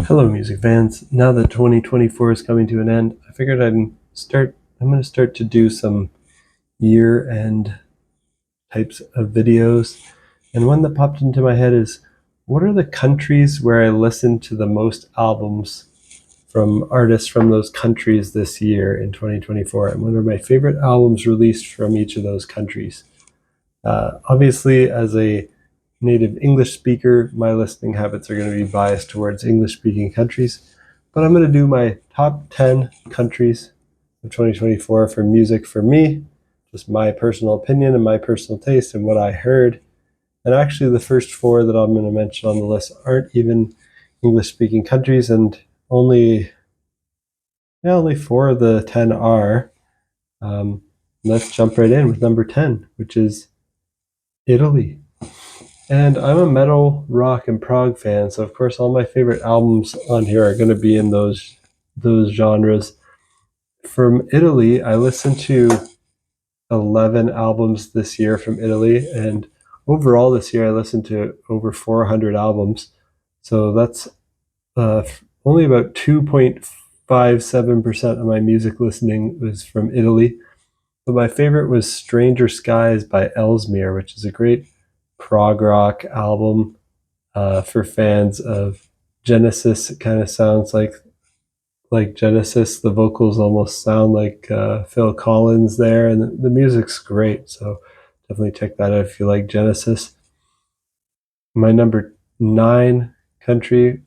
Hello, music fans. Now that 2024 is coming to an end, I figured I'm going to start to do some year-end types of videos. And one that popped into my head is, what are the countries where I listened to the most albums from artists from those countries this year in 2024? And what are my favorite albums released from each of those countries? Obviously, as a native English speaker, my listening habits are going to be biased towards English speaking countries, but I'm going to do my top 10 countries of 2024 for music for me, just my personal opinion and my personal taste and what I heard. And actually, the first four that I'm going to mention on the list aren't even English speaking countries, and only four of the 10 are. Let's jump right in with number 10, which is Italy. And I'm a metal, rock, and prog fan, so of course all my favorite albums on here are going to be in those genres. From Italy, I listened to 11 albums this year from Italy, and overall this year I listened to over 400 albums. So that's only about 2.57% of my music listening was from Italy. But my favorite was Stranger Skies by Ellesmere, which is a great prog rock album for fans of Genesis. It kind of sounds like Genesis. The vocals almost sound like Phil Collins there, and the music's great. So definitely check that out if you like Genesis. My number 9 country,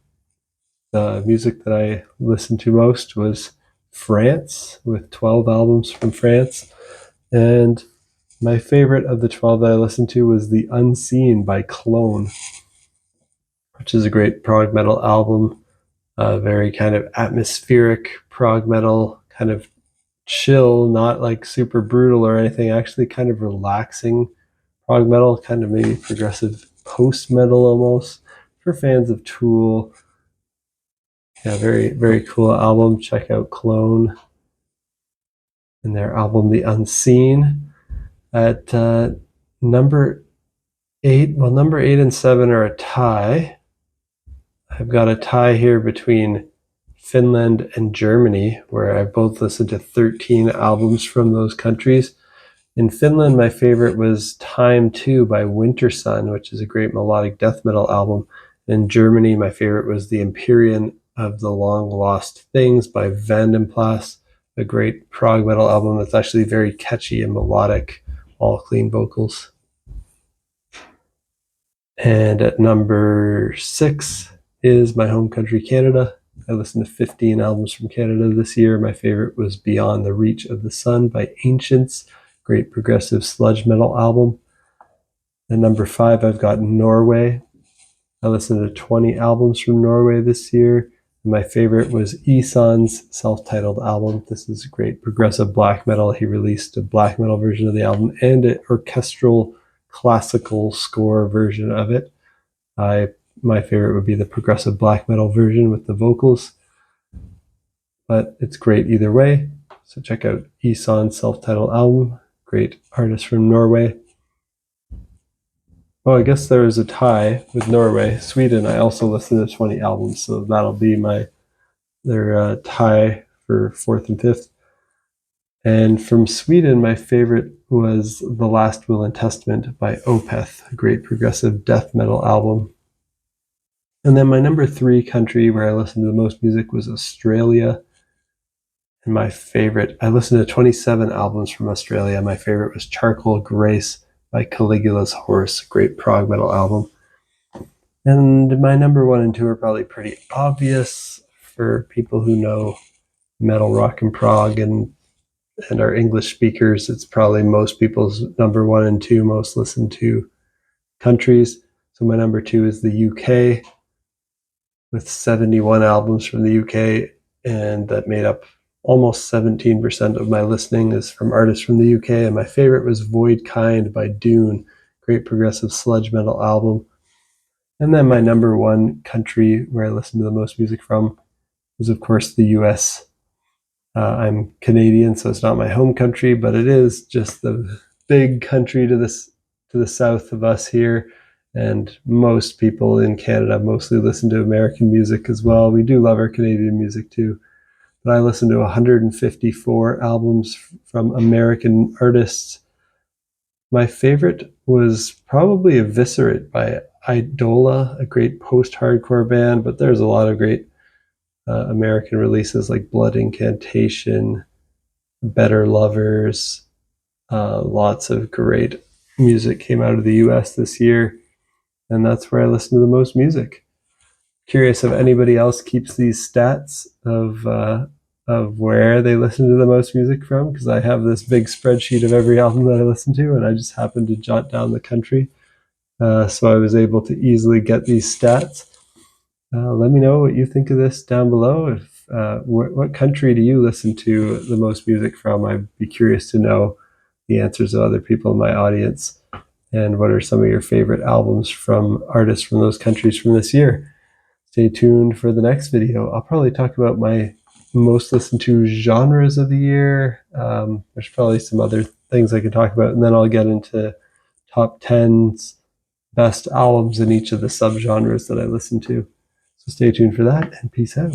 the music that I listened to most was France, with 12 albums from France. And my favorite of the 12 that I listened to was The Unseen by Clone, which is a great prog metal album. Very kind of atmospheric prog metal, kind of chill, not like super brutal or anything, actually kind of relaxing prog metal, kind of maybe progressive post metal almost for fans of Tool. Yeah, very, very cool album. Check out Clone and their album The Unseen. At number 8, well, number 8 and 7 are a tie. I've got a tie here between Finland and Germany, where I both listened to 13 albums from those countries. In Finland, my favorite was Time 2 by Winter Sun, which is a great melodic death metal album. In Germany, my favorite was The Empyrean of the Long Lost Things by Vandenplas, a great prog metal album that's actually very catchy and melodic, all clean vocals. And at number 6 is my home country, Canada. I listened to 15 albums from Canada this year. My favorite was Beyond the Reach of the Sun by Ancients, great progressive sludge metal album. At number 5, I've got Norway. I listened to 20 albums from Norway this year. My favorite was Isan's self-titled album. This is great progressive black metal. He released a black metal version of the album and an orchestral classical score version of it. My favorite would be the progressive black metal version with the vocals, but it's great either way. So check out Isan's self-titled album. Great artist from Norway. Well, I guess there is a tie with Norway. Sweden, I also listened to 20 albums, so that'll be their tie for 4th and 5th. And from Sweden, my favorite was The Last Will and Testament by Opeth, a great progressive death metal album. And then my number 3 country where I listened to the most music was Australia. And my favorite, I listened to 27 albums from Australia. My favorite was Charcoal Grace by Caligula's Horse, a great prog metal album. And my number 1 and 2 are probably pretty obvious for people who know metal, rock, and prog and are English speakers. It's probably most people's number 1 and 2 most listened to countries. So my number 2 is the UK, with 71 albums from the UK, and that made up almost 17% of my listening is from artists from the UK. And my favorite was Void Kind by Dune, great progressive sludge metal album. And then my number 1 country where I listened to the most music from is, of course, the US. I'm Canadian, so it's not my home country, but it is just the big country to the south of us here. And most people in Canada mostly listen to American music as well. We do love our Canadian music too. But I listened to 154 albums from American artists. My favorite was probably Eviscerate by Idola, a great post-hardcore band, but there's a lot of great American releases like Blood Incantation, Better Lovers. Lots of great music came out of the US this year, and that's where I listen to the most music. Curious if anybody else keeps these stats of where they listen to the most music from, because I have this big spreadsheet of every album that I listen to, and I just happened to jot down the country. So I was able to easily get these stats. Let me know what you think of this down below. If what country do you listen to the most music from? I'd be curious to know the answers of other people in my audience. And what are some of your favorite albums from artists from those countries from this year? Stay tuned for the next video. I'll probably talk about my most listened to genres of the year. There's probably some other things I could talk about, and then I'll get into top 10s, best albums in each of the subgenres that I listen to. So stay tuned for that, and peace out.